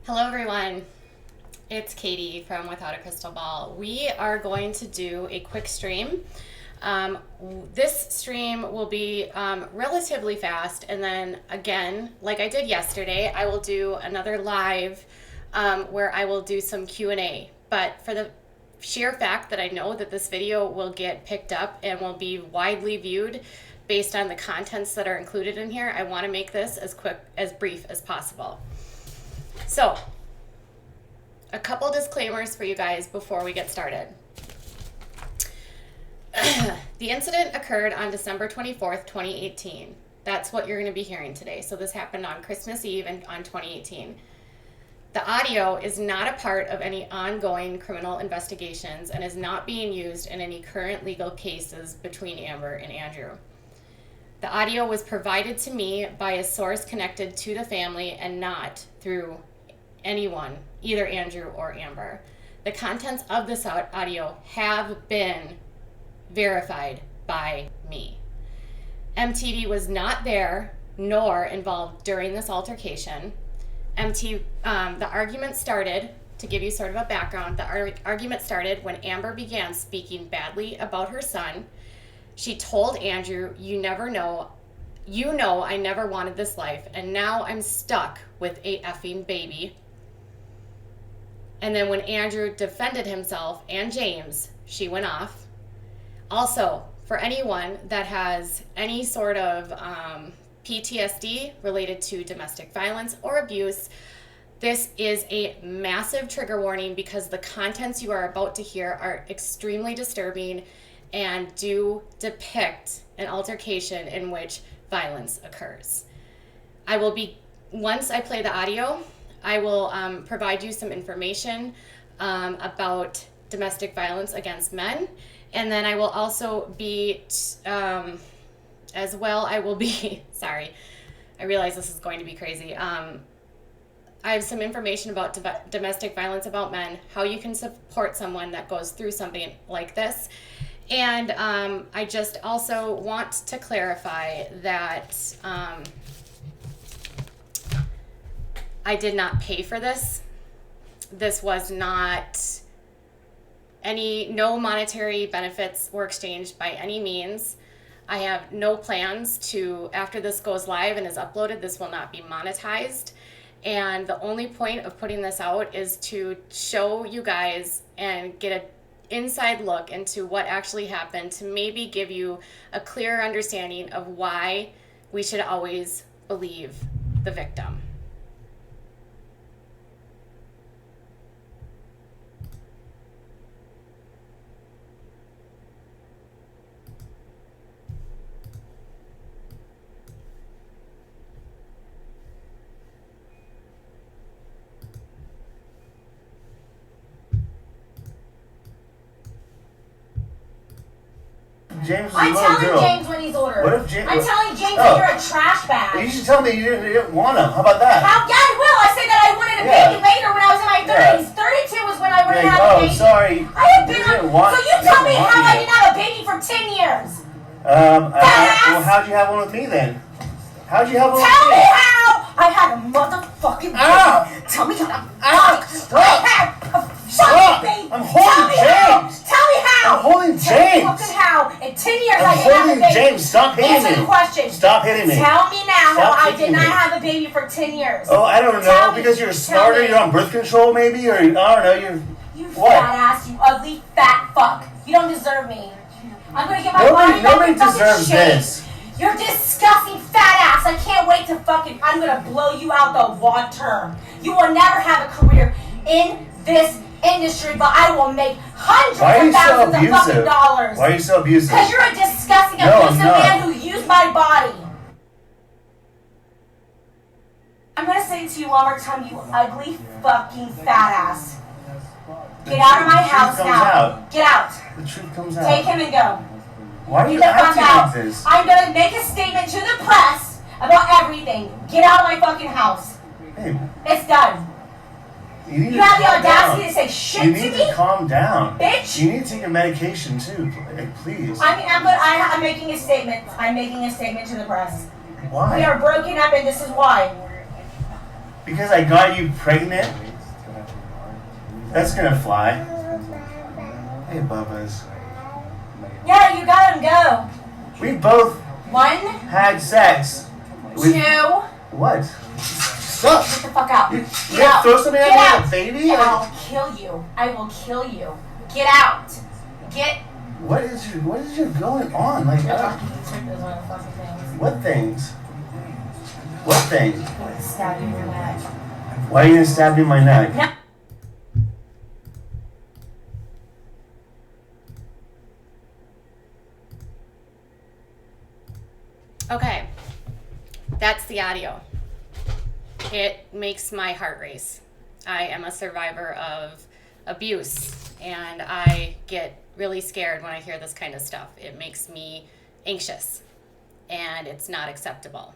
Hello everyone, it's Katie from Without a Crystal Ball. We are going to do a quick stream. This stream will be relatively fast, and then again, like I did yesterday, I will do another live where I will do some Q&A. But for the sheer fact that I know that this video will get picked up and will be widely viewed based on the contents that are included in here, I want to make this as brief as possible. So, a couple disclaimers for you guys before we get started. The incident occurred on December 24th, 2018. That's what you're going to be hearing today. So this happened on Christmas Eve and on 2018. The audio is not a part of any ongoing criminal investigations and is not being used in any current legal cases between Amber and Andrew. The audio was provided to me by a source connected to the family and not through anyone, either Andrew or Amber. The contents of this audio have been verified by me. MTV was not there nor involved during this altercation. The argument started, to give you sort of a background, the argument started when Amber began speaking badly about her son. She told Andrew, you know I never wanted this life, and now I'm stuck with a effing baby. And then when Andrew defended himself and James, she went off. Also, for anyone that has any sort of PTSD related to domestic violence or abuse, this is a massive trigger warning because the contents you are about to hear are extremely disturbing and do depict an altercation in which violence occurs. Once I play the audio, I will provide you some information about domestic violence against men, and then I will also be, sorry, I realize this is going to be crazy. I have some information about domestic violence about men, how you can support someone that goes through something like this. And I just also want to clarify that I did not pay for this. This was not no monetary benefits were exchanged by any means. I have no plans to, after this goes live and is uploaded, this will not be monetized. And the only point of putting this out is to show you guys and get an inside look into what actually happened, to maybe give you a clearer understanding of why we should always believe the victim. James is I'm a little telling girl. James when he's older. What if James? I'm telling James that you're a trash bag. You should tell me you didn't want him. How about that? Yeah, I will. I said that I wanted a baby later when I was in my 30s. 32 was when I wanted to have a baby. Sorry. I have been on. So you tell me how I didn't have a baby for 10 years. Well, how'd you have one with me then? How'd you have one with me? Tell me how I had a motherfucking baby. Tell me how. Shut baby. I'm holding James. Tell me how. I'm holding Tell me James. fucking how. In 10 years I'm I didn't have a holding baby. James. Stop hitting me. Answer the question. Stop hitting me. Tell me now Stop how I kicking did not me. have a baby for 10 years. Oh, I don't Tell know. me. Because you're Tell smarter. me. You're on birth control, maybe, or I don't know. You What? fat ass, you ugly fat fuck. You don't deserve me. I'm gonna get my body Nobody back in deserves fucking shape. this. You're disgusting fat ass. I can't wait to I'm gonna blow you out the water. You will never have a career in this industry, but I will make hundreds of thousands of fucking dollars. Why are you so abusive? Because you're a disgusting, No, I'm abusive not. man who used my body. I'm gonna say it to you one more time, you ugly fucking fat ass. Get out of my house now. Get out. The truth comes out. Take him and go. Why are you Get the fuck acting out. like this? I'm gonna make a statement to the press about everything. Get out of my fucking house. Hey, It's done. You have the audacity to say shit to me? You need to calm down. Bitch. You need to take your medication too, please. I'm making a statement. I'm making a statement to the press. Why? We are broken up and this is why. Because I got you pregnant? That's gonna fly. Hey, Bubba's. Yeah, you got him. Go. We both 1, had sex. 2. What? Stop. Get the fuck out. You Get out. throw something at Get me out. like a baby? I'll kill you. I will kill you. Get out. Get. What is your going on? Like, what things? What things? Stab you in your neck. Why are you gonna stab me in my neck? No. Okay, that's the audio. It makes my heart race. I am a survivor of abuse, and I get really scared when I hear this kind of stuff. It makes me anxious, and it's not acceptable.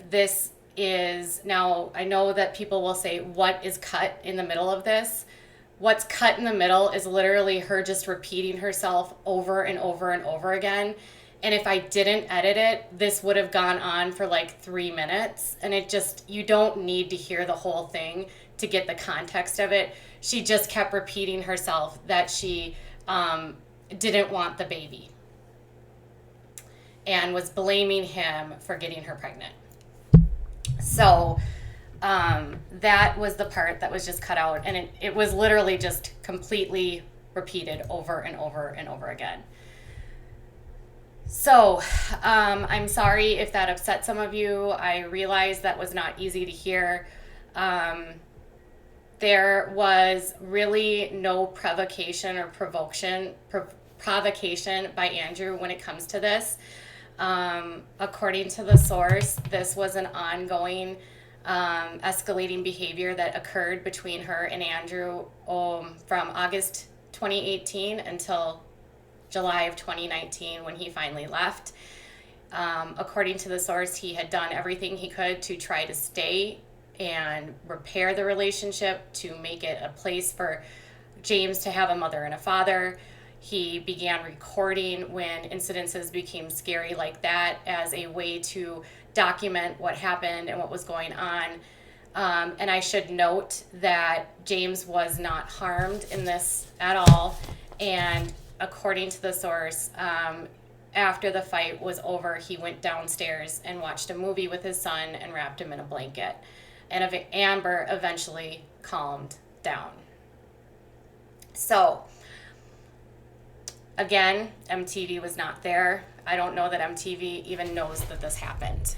This is, now I know that people will say, what is cut in the middle of this? What's cut in the middle is literally her just repeating herself over and over and over again. And if I didn't edit it, this would have gone on for like 3 minutes. And it just, you don't need to hear the whole thing to get the context of it. She just kept repeating herself that she didn't want the baby and was blaming him for getting her pregnant. So that was the part that was just cut out. And it was literally just completely repeated over and over and over again. So, I'm sorry if that upset some of you. I realize that was not easy to hear. There was really no provocation or provocation by Andrew when it comes to this. According to the source, this was an ongoing, escalating behavior that occurred between her and Andrew from August 2018 until July of 2019 when he finally left. According to the source, he had done everything he could to try to stay and repair the relationship, to make it a place for James to have a mother and a father. He began recording when incidences became scary like that as a way to document what happened and what was going on. And I should note that James was not harmed in this at all. And according to the source, after the fight was over, he went downstairs and watched a movie with his son and wrapped him in a blanket. And Amber eventually calmed down. So, again, MTV was not there. I don't know that MTV even knows that this happened.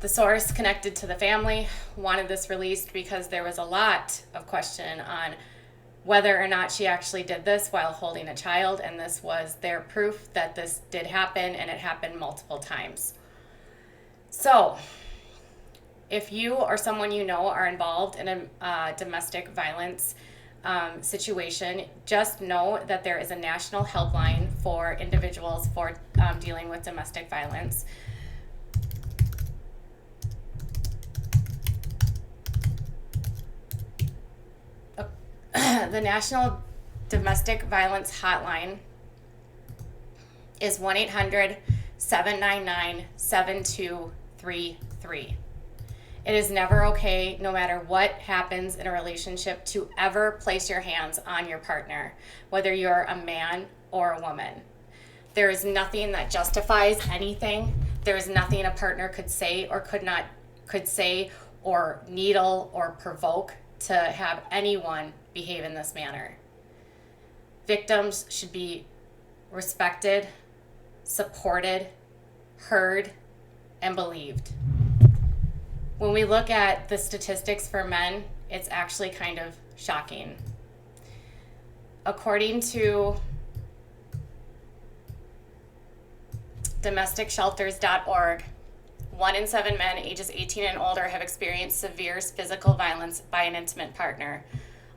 The source connected to the family wanted this released because there was a lot of question on whether or not she actually did this while holding a child, and this was their proof that this did happen, and it happened multiple times. So, if you or someone you know are involved in a domestic violence situation, just know that there is a national helpline for individuals for dealing with domestic violence. The National Domestic Violence Hotline is 1-800-799-7233. It is never okay, no matter what happens in a relationship, to ever place your hands on your partner, whether you're a man or a woman. There is nothing that justifies anything. There is nothing a partner could say or could say or needle or provoke to have anyone behave in this manner. Victims should be respected, supported, heard, and believed. When we look at the statistics for men, it's actually kind of shocking. According to domesticshelters.org, 1 in 7 men ages 18 and older have experienced severe physical violence by an intimate partner.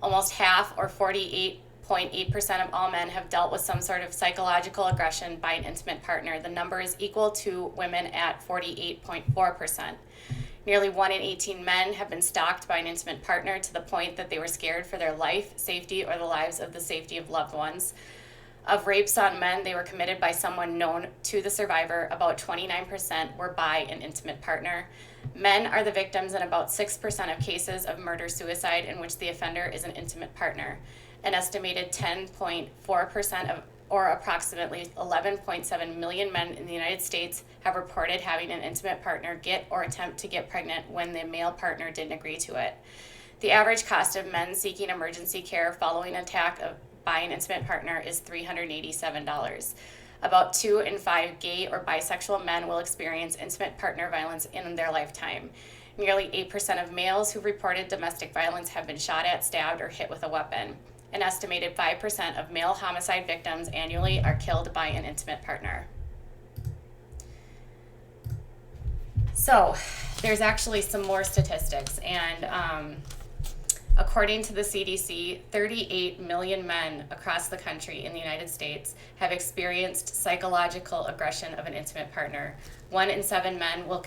Almost half, or 48.8% of all men, have dealt with some sort of psychological aggression by an intimate partner. The number is equal to women at 48.4%. Nearly 1 in 18 men have been stalked by an intimate partner to the point that they were scared for their life, safety, or the lives of the safety of loved ones. Of rapes on men, they were committed by someone known to the survivor. About 29% were by an intimate partner. Men are the victims in about 6% of cases of murder-suicide in which the offender is an intimate partner. An estimated 10.4% of, or approximately 11.7 million men in the United States have reported having an intimate partner get or attempt to get pregnant when the male partner didn't agree to it. The average cost of men seeking emergency care following an attack by an intimate partner is $387. About 2 in 5 gay or bisexual men will experience intimate partner violence in their lifetime. Nearly 8% of males who reported domestic violence have been shot at, stabbed, or hit with a weapon. An estimated 5% of male homicide victims annually are killed by an intimate partner. So, there's actually some more statistics, and according to the CDC, 38 million men across the country in the United States have experienced psychological aggression of an intimate partner. 1 in 7 men will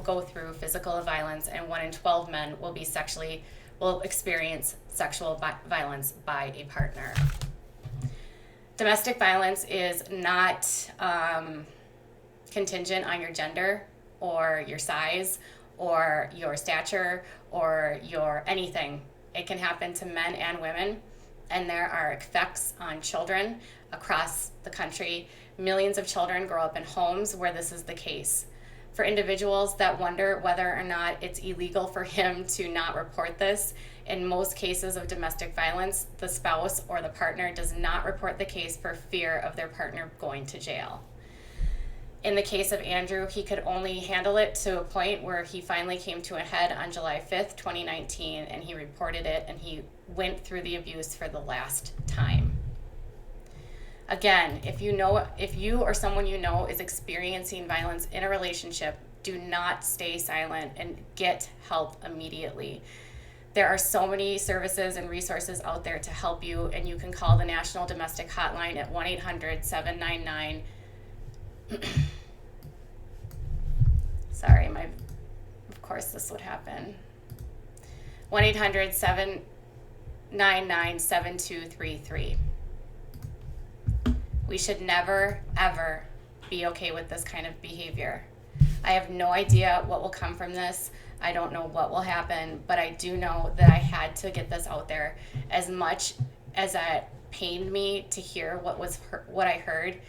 go through physical violence, and 1 in 12 men will experience sexual violence by a partner. Domestic violence is not contingent on your gender or your size or your stature or your anything. It can happen to men and women, and there are effects on children across the country. Millions of children grow up in homes where this is the case. For individuals that wonder whether or not it's illegal for him to not report this, in most cases of domestic violence, the spouse or the partner does not report the case for fear of their partner going to jail. In the case of Andrew, he could only handle it to a point where he finally came to a head on July 5th, 2019, and he reported it, and he went through the abuse for the last time. Again, if you or someone you know is experiencing violence in a relationship, do not stay silent and get help immediately. There are so many services and resources out there to help you, and you can call the National Domestic Hotline at 1-800-799 Sorry, of course this would happen. 1-800-799-7233. We should never, ever be okay with this kind of behavior. I have no idea what will come from this. I don't know what will happen, but I do know that I had to get this out there. As much as it pained me to hear what I heard,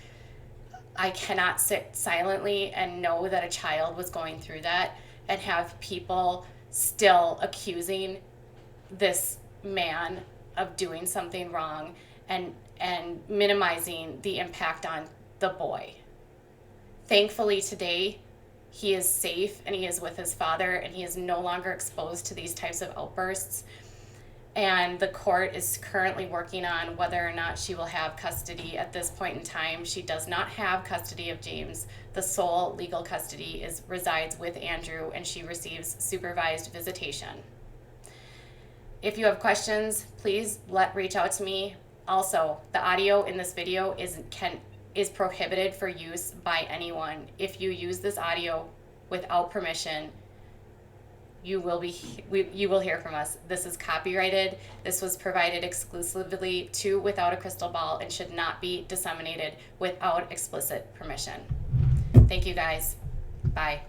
I cannot sit silently and know that a child was going through that and have people still accusing this man of doing something wrong and minimizing the impact on the boy. Thankfully today, he is safe and he is with his father and he is no longer exposed to these types of outbursts. And the court is currently working on whether or not she will have custody at this point in time. She does not have custody of James. The sole legal custody resides with Andrew, and she receives supervised visitation. If you have questions, please reach out to me. Also, the audio in this video is prohibited for use by anyone. If you use this audio without permission, you will hear from us. This is copyrighted. This was provided exclusively to Without a Crystal Ball and should not be disseminated without explicit permission. Thank you guys. Bye.